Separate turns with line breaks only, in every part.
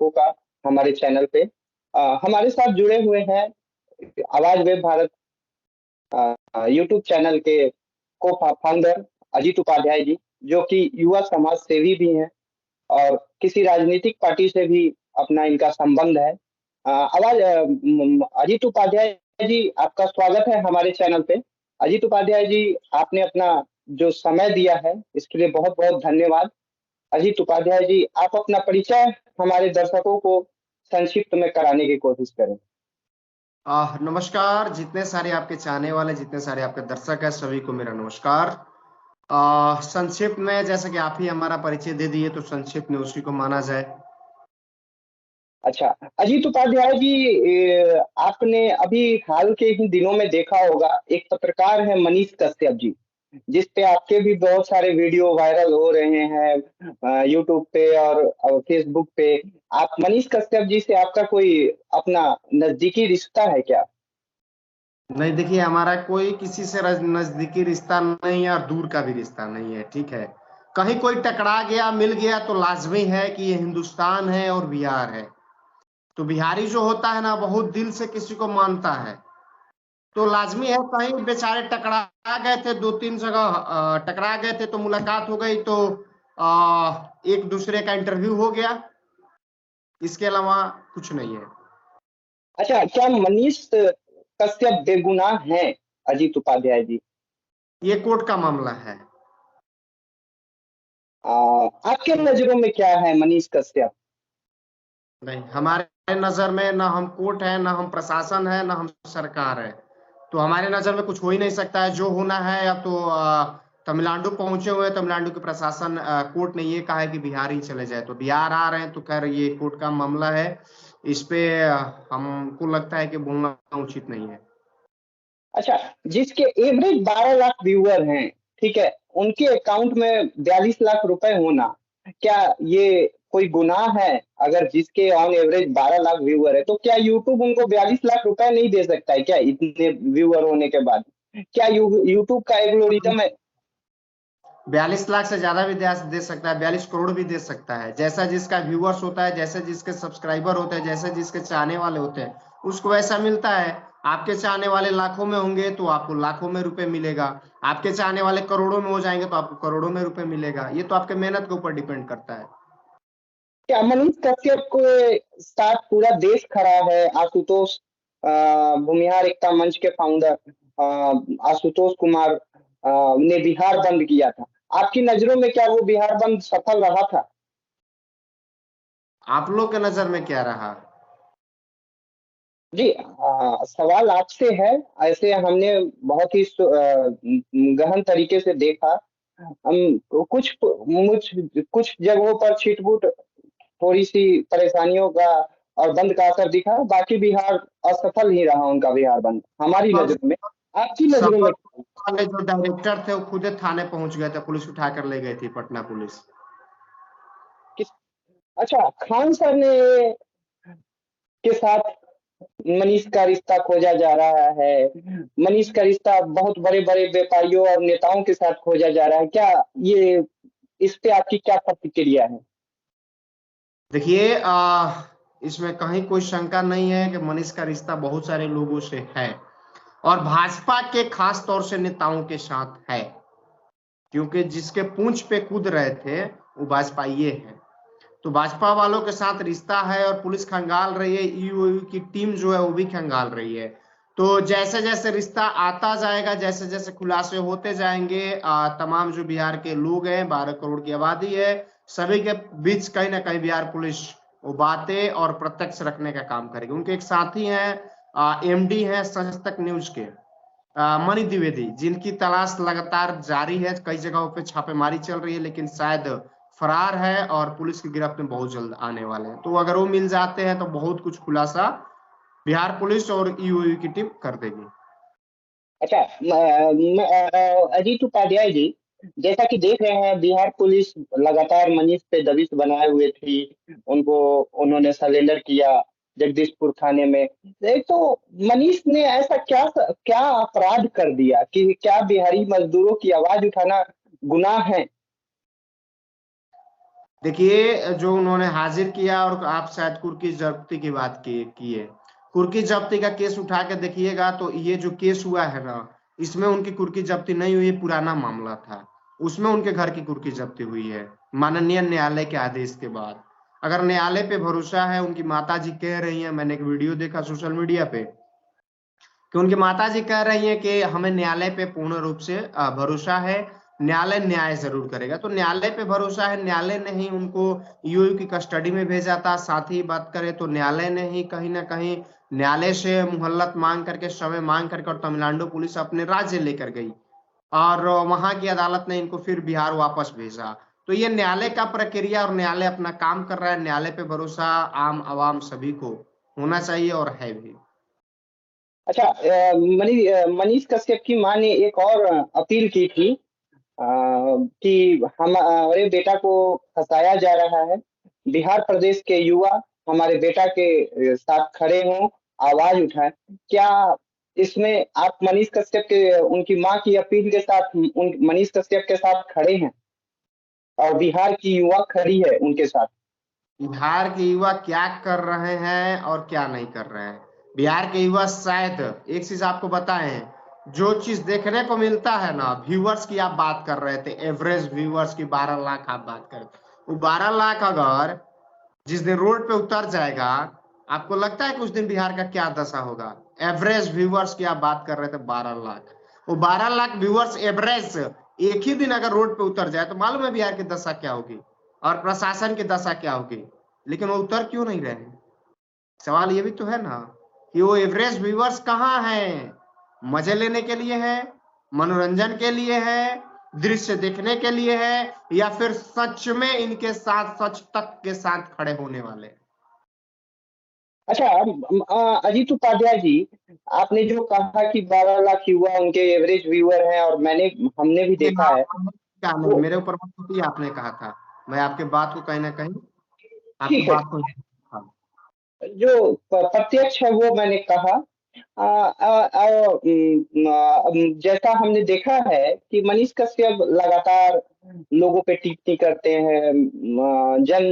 दर्शकों का हमारे चैनल पे। हमारे साथ जुड़े हुए हैं आवाज वेब भारत यूट्यूब चैनल के को फाउंडर अजीत उपाध्याय जी, जो कि युवा समाज सेवी भी हैं और किसी राजनीतिक पार्टी से भी अपना इनका संबंध है। अजीत उपाध्याय जी, आपका स्वागत है हमारे चैनल पे। अजीत उपाध्याय जी, आपने अपना जो समय दिया है इसके लिए बहुत बहुत धन्यवाद। अजीत उपाध्याय जी, आप अपना परिचय हमारे दर्शकों को संक्षिप्त में कराने की कोशिश करें।
नमस्कार, जितने सारे आपके चाहने वाले, जितने सारे आपके दर्शक हैं, सभी को मेरा नमस्कार। संक्षिप्त में, जैसे कि आप ही हमारा परिचय दे दिए, तो संक्षिप्त में उसी को माना जाए।
अच्छा, अजीत उपाध्याय जी, आपने अभी हाल के ही दिनों में देखा होगा, एक पत्रकार है मनीष कश्यप जी, जिस पे आपके भी बहुत सारे वीडियो वायरल हो रहे हैं यूट्यूब पे और फेसबुक पे। आप मनीष कश्यप जी से आपका कोई अपना नजदीकी रिश्ता है क्या?
नहीं, देखिए, हमारा कोई किसी से नजदीकी रिश्ता नहीं है और दूर का भी रिश्ता नहीं है, ठीक है। कहीं कोई टकरा गया, मिल गया तो लाजमी है कि ये हिंदुस्तान है और बिहार है। तो बिहारी जो होता है ना, बहुत दिल से किसी को मानता है, तो लाजमी है। कहीं बेचारे टकरा गए थे, 2-3 जगह टकरा गए थे, तो मुलाकात हो गई, तो एक दूसरे का इंटरव्यू हो गया। इसके अलावा कुछ नहीं है।
अच्छा, क्या मनीष कश्यप बेगुनाह हैं अजीत उपाध्याय जी?
ये कोर्ट का मामला है।
आपके नजरों में क्या है मनीष कश्यप?
नहीं, हमारे नजर में ना हम कोर्ट है, ना हम प्रशासन है, ना हम सरकार है। तो हमारे नजर में कुछ हो ही नहीं सकता है। जो होना है, या तो तमिलनाडु पहुंचे हुए हैं, तमिलनाडु के प्रशासन, कोर्ट ने ये कहा है कि बिहार ही चले जाए, तो बिहार आ रहे हैं। तो खैर, ये कोर्ट का मामला है, इस पे हमको लगता है कि बोलना उचित नहीं है।
अच्छा, जिसके एवरेज 12 लाख व्यूअर हैं, ठीक है, उनके अकाउंट में 42 लाख रुपए होना, क्या ये कोई गुनाह है? अगर जिसके ऑन एवरेज 12 लाख व्यूअर है, तो क्या यूट्यूब उनको 42 लाख रुपए नहीं दे सकता है क्या, इतने व्यूअर होने के बाद? क्या यूट्यूब का एल्गोरिथम है?
42 लाख से ज्यादा भी दे सकता है, 42 करोड़ भी दे सकता है। जैसा जिसका व्यूअर्स होता है, जैसे जिसके सब्सक्राइबर होते हैं, जैसे जिसके चाहने वाले होते हैं, उसको वैसा मिलता है। आपके चाहने वाले लाखों में होंगे तो आपको लाखों में रुपए मिलेगा। आपके चाहने वाले करोड़ों में हो जाएंगे तो आपको करोड़ों में रुपए मिलेगा। ये तो आपके मेहनत के ऊपर डिपेंड करता है।
क्या मनीष कश्यप के साथ पूरा देश खड़ा है? आशुतोष भूमिहार एकता मंच के फाउंडर आशुतोष कुमार ने बिहार बंद किया था। आपकी नजरों में क्या वो बिहार बंद सफल रहा था?
आप लोग के नजर में क्या रहा?
जी, सवाल आपसे है। ऐसे हमने बहुत ही गहन तरीके से देखा। हम कुछ जगहों पर छिटपुट थोड़ी सी परेशानियों का और बंद का असर दिखा, बाकी बिहार असफल ही रहा उनका बिहार बंद हमारी नजर में। आपकी नजरों में?
वाले जो डायरेक्टर थे, वो खुद थाने पहुंच गए थे, पुलिस उठा कर ले गई थी, पटना पुलिस।
किस अच्छा, खान सर ने के साथ मनीष का रिश्ता खोजा जा रहा है। मनीष का रिश्ता बहुत बड़े बड़े व्यापारियों और नेताओं के साथ खोजा जा रहा है। क्या ये इस पे आपकी क्या प्रतिक्रिया है?
देखिए, इसमें कहीं कोई शंका नहीं है कि मनीष का रिश्ता बहुत सारे लोगों से है, और भाजपा के खास तौर से नेताओं के साथ है, क्योंकि जिसके पूंछ पे कूद रहे थे वो भाजपा ये है। तो भाजपा वालों के साथ रिश्ता है, और पुलिस खंगाल रही है, ईओयू की टीम जो है वो भी खंगाल रही है। तो जैसे जैसे रिश्ता आता जाएगा, जैसे जैसे खुलासे होते जाएंगे, तमाम जो बिहार के लोग हैं, 12 करोड़ की आबादी है, सभी के बीच कहीं ना कहीं बिहार पुलिस वो बातें और प्रत्यक्ष रखने का काम करेगी। उनके एक साथी हैं, एमडी हैं सच तक न्यूज के, मणि द्विवेदी, जिनकी तलाश लगातार जारी है। कई जगहों पे छापेमारी चल रही है, लेकिन शायद फरार है और पुलिस की गिरफ्त में बहुत जल्द आने वाले हैं। तो अगर वो मिल जाते हैं तो बहुत कुछ खुलासा बिहार पुलिस और ईओयू की टीम कर देगी।
अच्छा, अजीत उपाध्याय जी, जैसा कि देख रहे हैं बिहार पुलिस लगातार मनीष पे दबिश बनाए हुए थी। उनको उन्होंने सरेंडर किया जगदीशपुर थाने में। एक तो मनीष ने ऐसा क्या क्या अपराध कर दिया कि क्या बिहारी मजदूरों की आवाज उठाना गुनाह है?
देखिए जो उन्होंने हाजिर किया, और आप शायद कुर्की जब्ती की बात की है, कुर्की जब्ती का केस उठा के देखिएगा तो ये जो केस हुआ है ना, इसमें उनकी कुर्की जब्ती नहीं हुई, पुराना मामला था, उसमें उनके घर की कुर्की जब्ती हुई है माननीय न्यायालय के आदेश के बाद। अगर न्यायालय पे भरोसा है, उनकी माता जी कह रही हैं, मैंने एक वीडियो देखा सोशल मीडिया पे कि उनकी माता जी कह रही हैं कि हमें न्यायालय पे पूर्ण रूप से भरोसा है, न्यायालय न्याय जरूर करेगा। तो न्यायालय पे भरोसा है, न्यायालय ने ही उनको यूयू की कस्टडी में भेजा था। साथ ही बात करें तो न्यायालय ने ही कहीं ना कहीं न्यायालय से मुहल्लत मांग करके, समय मांग करके, और तमिलनाडु पुलिस अपने राज्य लेकर गई, और वहां की अदालत ने इनको फिर बिहार वापस भेजा। तो ये न्यायालय का प्रक्रिया, और न्यायालय अपना काम कर रहा है। न्यायालय पे भरोसा आम आवाम सभी को होना चाहिए, और है भी।
अच्छा, मनीष कश्यप की मां ने एक और अपील की थी कि हमारे बेटा को फंसाया जा रहा है, बिहार प्रदेश के युवा हमारे बेटा के साथ खड़े हों, आवाज उठाएं। क्या इसमें आप मनीष कश्यप के, उनकी मां की अपील के साथ, उन मनीष कश्यप के साथ खड़े हैं और बिहार की युवा खड़ी है उनके साथ?
बिहार के युवा क्या कर रहे हैं और क्या नहीं कर रहे हैं? बिहार के युवा शायद एक चीज आपको बताएं, जो चीज देखने को मिलता है ना, व्यूअर्स की आप बात कर रहे थे, एवरेज व्यूअर्स की 12 लाख आप बात कर रहे थे, वो 12 लाख अगर जिस दिन रोड पे उतर जाएगा, आपको लगता है कि उस दिन बिहार का क्या दशा होगा? एवरेज व्यूअर्स की आप बात कर रहे थे 12 लाख, वो 12 लाख व्यूअर्स एवरेज एक ही दिन अगर रोड पे उतर जाए तो मालूम है बिहार की दशा क्या होगी, और प्रशासन की दशा क्या होगी। लेकिन वो उतर क्यों नहीं रहे हैं? सवाल ये भी तो है ना कि वो एवरेज व्यूअर्स कहाँ हैं? मजे लेने के लिए है, मनोरंजन के लिए है, दृश्य देखने के लिए है, या फिर सच में इनके साथ, सच तक के साथ खड़े होने वाले?
अच्छा, अजीत उपाध्याय जी, आपने जो कहा कि 12 लाख युवा उनके एवरेज व्यूअर हैं, और हमने भी देखा है,
क्या नहीं,
तो
मेरे ऊपर मत थोपिए, आपने कहा था, मैं आपके बात को कहीं ना कहीं, आपकी
ठीक है।
बात को, हाँ।
जो प्रत्यक्ष है वो मैंने कहा। जैसा हमने देखा है कि मनीष कश्यप लगातार लोगों पे टिप्पणी करते हैं, जन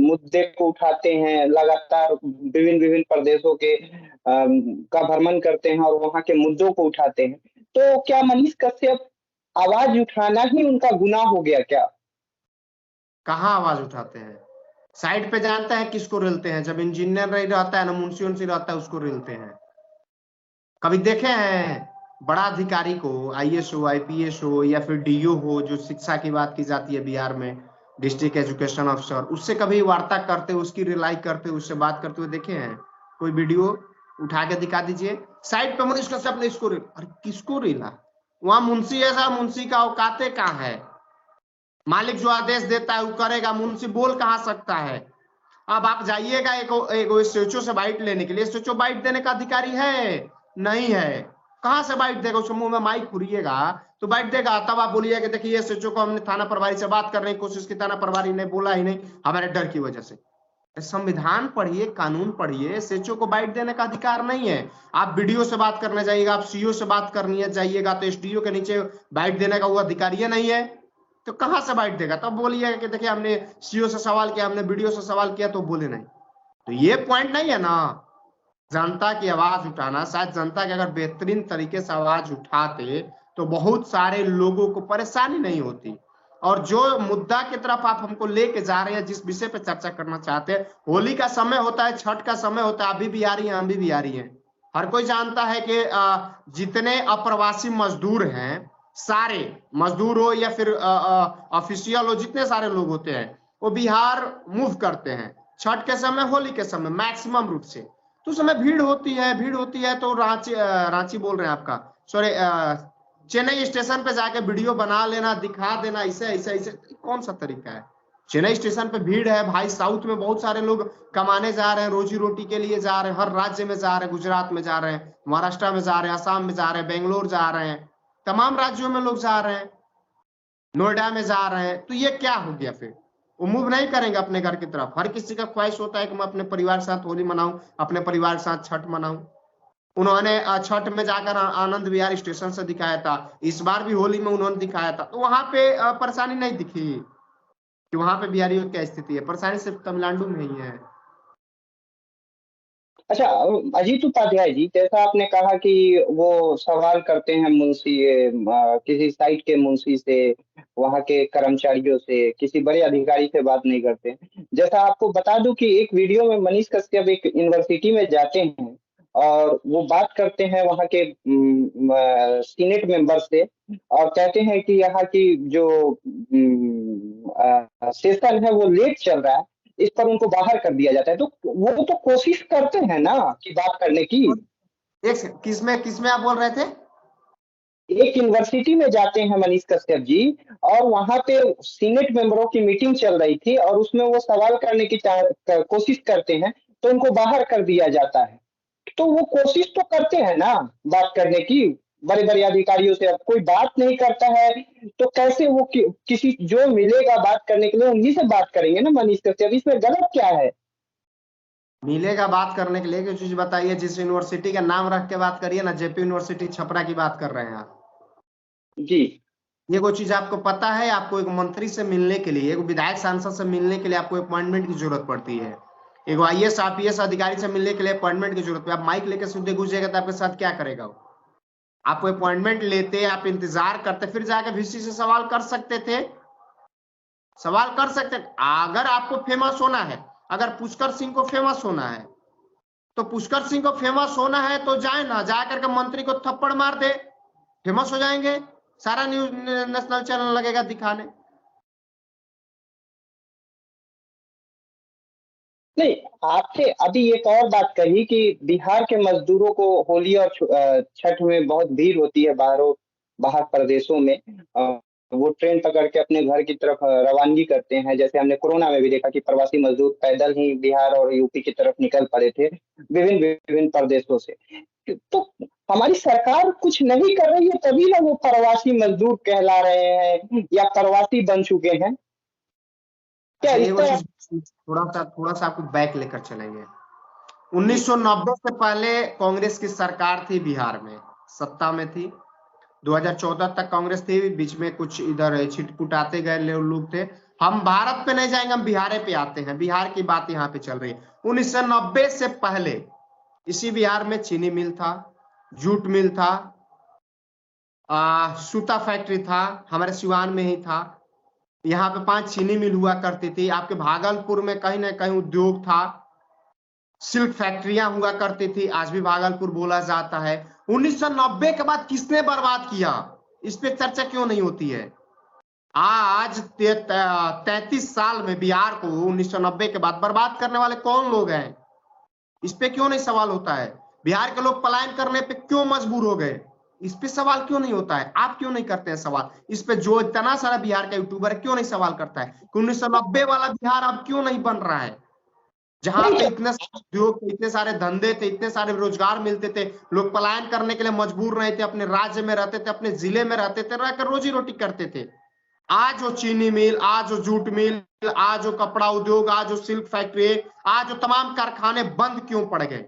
मुद्दे को उठाते हैं, लगातार विभिन्न विभिन्न प्रदेशों के का भ्रमण करते हैं और वहाँ के मुद्दों को उठाते हैं। तो क्या मनीष कश्यप आवाज उठाना ही उनका गुनाह हो गया क्या?
कहाँ आवाज उठाते हैं? साइड पे जानते हैं किसको रेलते हैं? जब इंजीनियर नहीं रहता है ना, मुंशी उनसी रहता है, उसको रेलते हैं। कभी देखे हैं बड़ा अधिकारी को, आईएएस हो, आईपीएस हो, या फिर डीओ हो, जो शिक्षा की बात की जाती है बिहार में, डिस्ट्रिक्ट एजुकेशन ऑफिसर, उससे कभी वार्ता करते, उसकी रिलाई करते, उससे बात करते हुए देखे हैं? कोई वीडियो उठा के दिखा दीजिए। साइड पे मनीष कश्यप ने इसको अरे किसको रेला? वहां मुंशी ऐसा, मुंशी का औकाते कहाँ है? मालिक जो आदेश देता है वो करेगा, मुंशी बोल कहाँ सकता है? अब आप जाइएगा एक एसएचओ से बाइट लेने के लिए, एसएचओ बाइट देने का अधिकारी है? नहीं है। कहां से बाइट देगा? उसके मुंह में माइक खुरिएगा तो बाइट देगा। तब आप बोलिए कि देखिए एसएचओ को हमने थाना प्रभारी से बात करने की कोशिश की, थाना प्रभारी ने बोला ही नहीं हमारे डर की वजह से। संविधान पढ़िए, कानून पढ़िए, एसएचओ को बाइट देने का अधिकार नहीं है। आप बीडीओ से बात करने जाइएगा, आप सीओ से बात करनी है जाइएगा, तो एसडीओ के नीचे बाइट देने का वो अधिकारी नहीं है, तो कहां से बाइट देगा? तब बोलिए कि देखिए हमने सीओ से सवाल किया, हमने बीडीओ से सवाल किया, तो बोले नहीं। तो ये पॉइंट नहीं है ना जनता की आवाज उठाना। शायद जनता की अगर बेहतरीन तरीके से आवाज उठाते तो बहुत सारे लोगों को परेशानी नहीं होती। और जो मुद्दा की तरफ आप हमको लेके जा रहे हैं, जिस विषय पे चर्चा करना चाहते हैं, होली का समय होता है, छठ का समय होता है, अभी भी आ रही है, हम भी आ रही हैं। हर कोई जानता है कि जितने अप्रवासी मजदूर हैं, सारे मजदूर हो या फिर ऑफिशियल हो, जितने सारे लोग होते हैं वो बिहार मूव करते हैं छठ के समय, होली के समय मैक्सिमम रूप से। तो उस समय भीड़ होती है, भीड़ होती है, तो रांची बोल रहे हैं आपका, सॉरी, चेन्नई स्टेशन पे जाके वीडियो बना लेना, दिखा देना, ऐसे ऐसे ऐसे, कौन सा तरीका है? चेन्नई स्टेशन पे भीड़ है भाई, साउथ में बहुत सारे लोग कमाने जा रहे हैं, रोजी रोटी के लिए जा रहे हैं, हर राज्य में जा रहे हैं, गुजरात में जा रहे हैं, महाराष्ट्र में जा रहे हैं, असम में जा रहे हैं, बेंगलोर जा रहे हैं, तमाम राज्यों में लोग जा रहे हैं, नोएडा में जा रहे हैं। तो ये क्या हो गया? फिर वो मूव नहीं करेंगे अपने घर की तरफ? हर किसी का ख्वाहिश होता है कि मैं अपने परिवार के साथ होली मनाऊं, अपने परिवार के साथ छठ मनाऊं। उन्होंने छठ में जाकर आनंद विहार स्टेशन से दिखाया था, इस बार भी होली में उन्होंने दिखाया था, तो वहां पे परेशानी नहीं दिखी। कि वहां पे बिहारियों की क्या स्थिति है? परेशानी सिर्फ तमिलनाडु में ही है।
अच्छा, अजीत उपाध्याय जी, जैसा आपने कहा कि वो सवाल करते हैं मुंशी, किसी साइट के मुंशी से, वहां के कर्मचारियों से, किसी बड़े अधिकारी से बात नहीं करते। जैसा आपको बता दूं कि एक वीडियो में मनीष कश्यप एक यूनिवर्सिटी में जाते हैं और वो बात करते हैं वहां के सीनेट मेंबर से, और कहते हैं कि यहाँ की जो सेशन है वो लेट चल रहा है, इस पर उनको बाहर कर दिया जाता है। तो वो तो कोशिश करते हैं ना कि बात करने की।
एक किसमें किसमें आप बोल रहे थे?
एक यूनिवर्सिटी में जाते हैं मनीष कश्यप जी, और वहां पे सीनेट मेंबरों की मीटिंग चल रही थी और उसमें वो सवाल करने की कोशिश करते हैं, तो उनको बाहर कर दिया जाता है। तो वो कोशिश तो करते हैं ना बात करने की बड़े बड़े अधिकारियों से। अब कोई बात नहीं करता है तो कैसे वो किसी जो मिलेगा बात करने के लिए उन्हीं से बात करेंगे ना मनीष कश्यप। इसमें गलत क्या है?
मिलेगा बात करने के लिए कोई चीज बताइए, जिस यूनिवर्सिटी का नाम रख के बात करिए ना। जेपी यूनिवर्सिटी छपरा की बात कर रहे हैं आप।
जी।
ये कोई चीज आपको पता है? आपको एक मंत्री से मिलने के लिए, एक विधायक सांसद से मिलने के लिए आपको अपॉइंटमेंट की जरूरत पड़ती है। एक आईएएस आईपीएस अधिकारी से मिलने के लिए अपॉइंटमेंट की जरूरत है। आप माइक लेकर सीधे घुस जाएगा तो आपके साथ क्या करेगा वो? आप अपॉइंटमेंट लेते, आप इंतजार करते, फिर जाकर वीसी से सवाल कर सकते थे। सवाल कर सकते। अगर आपको फेमस होना है, अगर पुष्कर सिंह को फेमस होना है, तो पुष्कर सिंह को फेमस होना है तो जाए ना, जा करके मंत्री को थप्पड़ मार दे, फेमस हो जाएंगे। सारा न्यूज नेशनल चैनल लगेगा दिखाने।
नहीं, आपने अभी एक और बात कही कि बिहार के मजदूरों को होली और छठ में बहुत भीड़ होती है, बाहर प्रदेशों में। वो ट्रेन पकड़ के अपने घर की तरफ रवानगी करते हैं। जैसे हमने कोरोना में भी देखा कि प्रवासी मजदूर पैदल ही बिहार और यूपी की तरफ निकल पड़े थे विभिन्न विभिन्न प्रदेशों से। तो हमारी सरकार कुछ नहीं कर रही है, तभी ना वो प्रवासी मजदूर कहला रहे हैं या प्रवासी बन चुके हैं। क्या
अच्छा,
इस
ये वो
तरह?
चीज थोड़ा सा आपको बैक लेकर चलेंगे। 1990 से पहले कांग्रेस की सरकार थी बिहार में, सत्ता में थी। 2014 तक कांग्रेस थी, बीच में कुछ इधर छिटपुट आते गए लोग थे। हम भारत पे नहीं जाएंगे, हम बिहार पे आते हैं। बिहार की बात यहाँ पे चल रही है। 1990 से पहले इसी बिहार में चीनी मिल था, जूट मिल था, सूता फैक्ट्री था, हमारे सिवान में ही था। यहाँ पे 5 चीनी मिल हुआ करती थी। आपके भागलपुर में कहीं ना कहीं उद्योग था, सिल्क फैक्ट्रियां हुआ करती थी, आज भी भागलपुर बोला जाता है। 1990 के बाद किसने बर्बाद किया, इस पे चर्चा क्यों नहीं होती है? आज 33 साल में बिहार को 1990 के बाद बर्बाद करने वाले कौन लोग हैं, इस पे क्यों नहीं सवाल होता है? बिहार के लोग पलायन करने पे क्यों मजबूर हो गए, इस पे सवाल क्यों नहीं होता है? आप क्यों नहीं करते हैं सवाल इस पे? जो इतना सारा बिहार का यूट्यूबर है क्यों नहीं सवाल करता है कि 1990 वाला बिहार अब क्यों नहीं बन रहा है, जहां पे
नहीं,
इतने सारे उद्योग थे, इतने सारे धंधे थे, इतने सारे रोजगार मिलते थे, लोग पलायन करने के लिए मजबूर नहीं थे, अपने राज्य में रहते थे, अपने जिले में रहते थे, रहकर रोजी रोटी करते थे। आज जो चीनी मिल, आज जो जूट मिल, आज जो कपड़ा उद्योग, आज जो सिल्क फैक्ट्री, आज जो तमाम कारखाने बंद क्यों पड़ गए?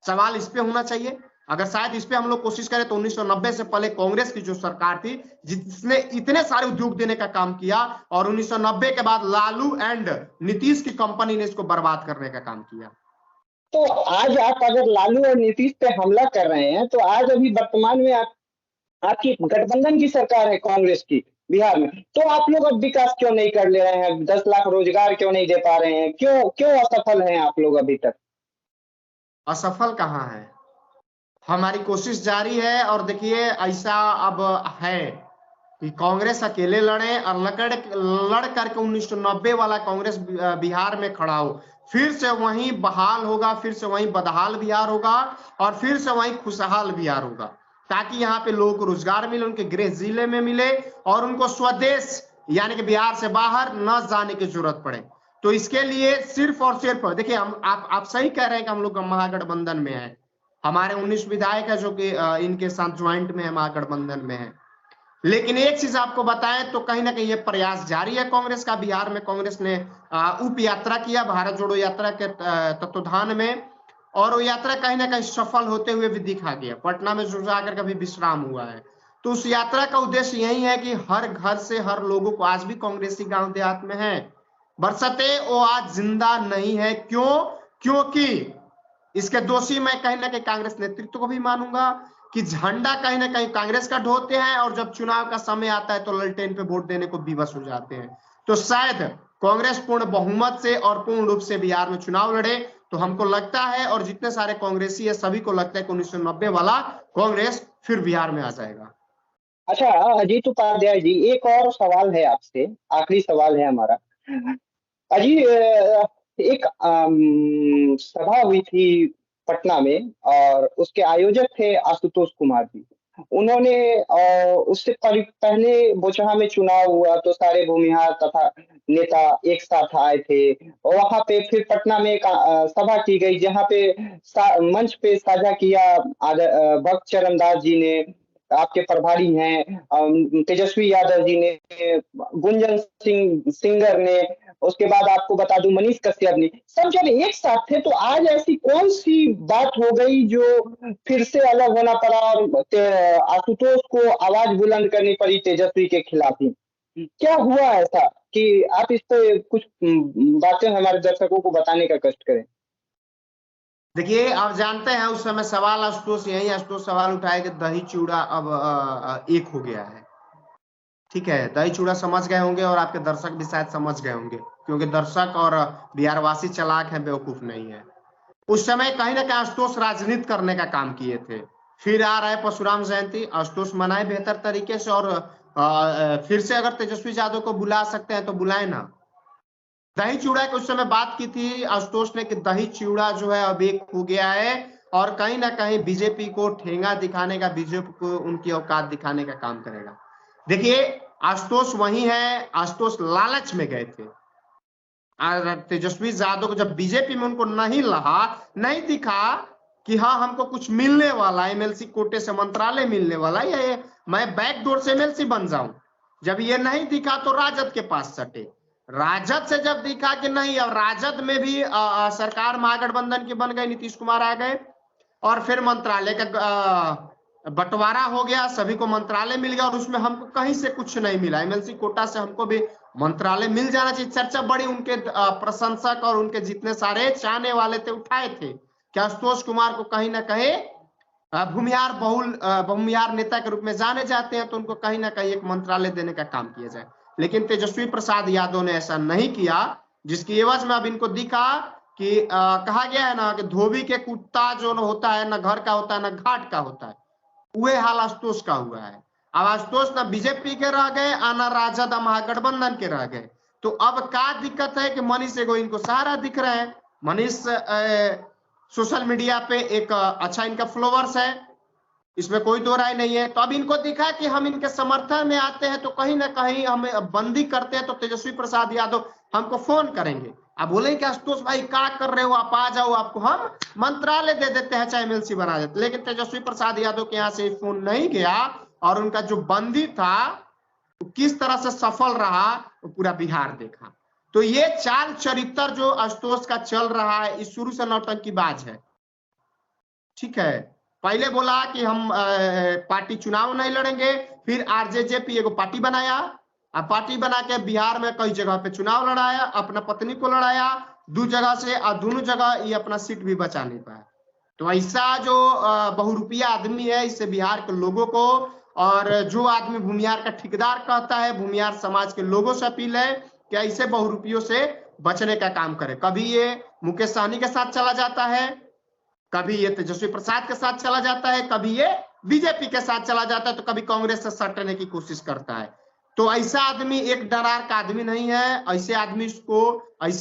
सवाल इस पे होना चाहिए। अगर शायद इस पे हम लोग कोशिश करें तो 1990 से पहले कांग्रेस की जो सरकार थी, जिसने इतने सारे उद्योग देने का काम किया, और 1990 के बाद लालू एंड नीतीश की कंपनी ने इसको बर्बाद करने का काम किया।
तो आज आप अगर लालू और नीतीश पे हमला कर रहे हैं, तो आज अभी वर्तमान में आपकी गठबंधन की सरकार है कांग्रेस की बिहार में, तो आप लोग अब विकास क्यों नहीं कर ले रहे हैं? 10 लाख रोजगार क्यों नहीं दे पा रहे हैं? क्यों क्यों असफल हैं आप लोग अभी तक?
असफल कहाँ है, हमारी कोशिश जारी है। और देखिए ऐसा अब है कि कांग्रेस अकेले लड़े और लड़ करके 1990 वाला कांग्रेस बिहार में खड़ा हो, फिर से वही बहाल होगा, फिर से वही बदहाल बिहार होगा, और फिर से वही खुशहाल बिहार होगा, ताकि यहाँ पे लोगों को रोजगार मिले, उनके गृह जिले में मिले, और उनको स्वदेश यानी कि बिहार से बाहर न जाने की जरूरत पड़े। तो इसके लिए सिर्फ और सिर्फ देखिए, हम आप सही कह रहे हैं कि हम लोग महागठबंधन में है। हमारे 19 विधायक है जो कि इनके साथ ज्वाइंट में है, महागठबंधन में है। लेकिन एक चीज आपको बताएं तो कहीं ना कहीं ये प्रयास जारी है कांग्रेस का। बिहार में कांग्रेस ने उप यात्रा किया, भारत जोड़ो यात्रा के तत्वाधान में, और वो यात्रा कहीं ना कहीं सफल होते हुए भी दिखा गया। पटना में जो जाकर कभी विश्राम हुआ है, तो उस यात्रा का उद्देश्य यही है कि हर घर से हर लोगों को, आज भी कांग्रेसी गांव देहात में है, बरसते वो आज जिंदा नहीं है। क्यों? क्योंकि इसके दोषी मैं कहीं ना कहीं कांग्रेस नेतृत्व को भी मानूंगा कि झंडा कहीं ना कहीं कांग्रेस का ढोते हैं, और जब चुनाव का समय आता है तो ललटेन पे वोट देने को विवश हो जाते हैं। तो शायद कांग्रेस पूर्ण बहुमत से और पूर्ण रूप से बिहार में चुनाव लड़े, तो हमको लगता है और जितने सारे कांग्रेसी है सभी को लगता है कि 1990 वाला कांग्रेस फिर बिहार में आ जाएगा।
अच्छा अजीत उपाध्याय जी, एक और सवाल है आपसे, आखिरी सवाल है हमारा। अजी एक सभा हुई थी पटना में और उसके आयोजक थे आशुतोष कुमार जी। उन्होंने उससे पहले बोचहा में चुनाव हुआ तो सारे भूमिहार तथा नेता एक साथ आए थे, और वहां पे फिर पटना में एक सभा की गई जहां पे मंच पे साझा किया भक्त चरणदास जी ने, आपके प्रभारी हैं तेजस्वी यादव जी ने, गुंजन सिंह सिंगर ने, उसके बाद आपको बता दूं मनीष कश्यप ने, सब जब एक साथ थे तो आज ऐसी कौन सी बात हो गई जो फिर से अलग होना पड़ा और आशुतोष को आवाज बुलंद करनी पड़ी तेजस्वी के खिलाफ ही? क्या हुआ ऐसा कि आप इस पे कुछ बातें हमारे दर्शकों को बताने का कष्ट करें।
देखिए, आप जानते हैं उस समय सवाल आशुतोष यही आशुतोष सवाल उठाए कि दही चूड़ा अब एक हो गया है। ठीक है, दही चूड़ा समझ गए होंगे और आपके दर्शक भी शायद समझ गए होंगे, क्योंकि दर्शक और बिहारवासी चालाक है, बेवकूफ नहीं है। उस समय कहीं ना कहीं आशुतोष राजनीति करने का काम किए थे। फिर आ रहा है परशुराम जयंती, आशुतोष मनाए बेहतर तरीके से, और फिर से अगर तेजस्वी यादव को बुला सकते हैं तो बुलाए ना। दही चूड़ा की उस समय बात की थी आशुतोष ने कि दही चूड़ा जो है अब एक हो गया है, और कहीं ना कहीं बीजेपी को ठेंगा दिखाने का, बीजेपी को उनकी औकात दिखाने का काम करेगा। देखिए, आशुतोष वही है, आशुतोष लालच में गए थे। तेजस्वी यादव को जब बीजेपी में उनको नहीं लहा, नहीं दिखा कि हाँ हमको कुछ मिलने वाला, एमएलसी कोटे से मंत्रालय मिलने वाला, ये मैं बैकडोर से एमएलसी बन जाऊं, जब ये नहीं दिखा तो राजद के पास सटे। राजद से जब दिखा कि नहीं, अब राजद में भी सरकार महागठबंधन की बन गई, नीतीश कुमार आ गए, और फिर मंत्रालय का बंटवारा हो गया, सभी को मंत्रालय मिल गया, और उसमें हमको कहीं से कुछ नहीं मिला। एमएलसी कोटा से हमको भी मंत्रालय मिल जाना चाहिए। चर्चा बड़ी उनके प्रशंसक और उनके जितने सारे चाहने वाले थे उठाए थे कि आशुतोष कुमार को कहीं ना कहीं भूमिहार नेता के रूप में जाने जाते हैं, तो उनको कहीं ना कहीं एक मंत्रालय देने का काम किया जाए। लेकिन तेजस्वी प्रसाद यादव ने ऐसा नहीं किया, जिसकी एवज में अब इनको दिखा कि कहा गया है ना कि धोबी के कुत्ता जो न होता है, न घर का होता है, न घाट का होता है, वह हाल आशुतोष का हुआ है। अब आशुतोष ना बीजेपी के रह गए, ना राजद महागठबंधन के रह गए। तो अब क्या दिक्कत है कि मनीष एगो इनको सहारा दिख रहे हैं। मनीष सोशल मीडिया पे एक अच्छा इनका फॉलोअर्स है, इसमें कोई दो राय नहीं है। तो अब इनको दिखा कि हम इनके समर्थन में आते हैं तो कहीं ना कहीं हमें बंदी करते हैं, तो तेजस्वी प्रसाद यादव हमको फोन करेंगे, आप बोले कि आशुतोष भाई क्या कर रहे हो, आप आ जाओ, आपको हम मंत्रालय दे देते हैं, चाहे एमएलसी बना देते। लेकिन तेजस्वी प्रसाद यादव के यहाँ से फोन नहीं गया, और उनका जो बंदी था तो किस तरह से सफल रहा वो पूरा बिहार देखा। तो ये चाल चरित्र जो आशुतोष का चल रहा है, इस शुरू से नौटंकीबाज है। ठीक है, पहले बोला कि हम पार्टी चुनाव नहीं लड़ेंगे, फिर आरजेजेपी एगो पार्टी बनाया, अब पार्टी बना के बिहार में कई जगह पे चुनाव लड़ाया, अपना पत्नी को लड़ाया 2 जगह से, और दोनों जगह ये अपना सीट भी बचा नहीं पाया। तो ऐसा जो बहुरूपिया आदमी है, इससे बिहार के लोगों को, और जो आदमी भूमिहार का ठेकेदार कहता है, भूमिहार समाज के लोगों से अपील है कि ऐसे बहुरूपियों से बचने का काम करे। कभी ये मुकेश सहनी के साथ चला जाता है, कभी ये तेजस्वी प्रसाद के साथ चला जाता है, कभी ये बीजेपी के साथ चला जाता है, तो कभी कांग्रेस से सटने की कोशिश करता है। तो ऐसा आदमी एक डरार का आदमी नहीं है। ऐसे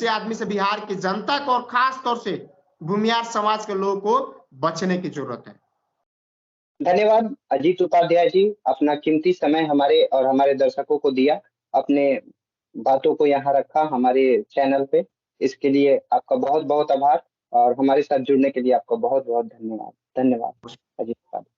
आदमी से बिहार की जनता को और खास तौर से भूमिहार समाज के लोगों को बचने की जरूरत है।
धन्यवाद अजीत उपाध्याय जी, अपना कीमती समय हमारे और हमारे दर्शकों को दिया, अपने बातों को यहाँ रखा हमारे चैनल पे, इसके लिए आपका बहुत बहुत आभार, और हमारे साथ जुड़ने के लिए आपका बहुत बहुत धन्यवाद। धन्यवाद अजीत उपाध्याय।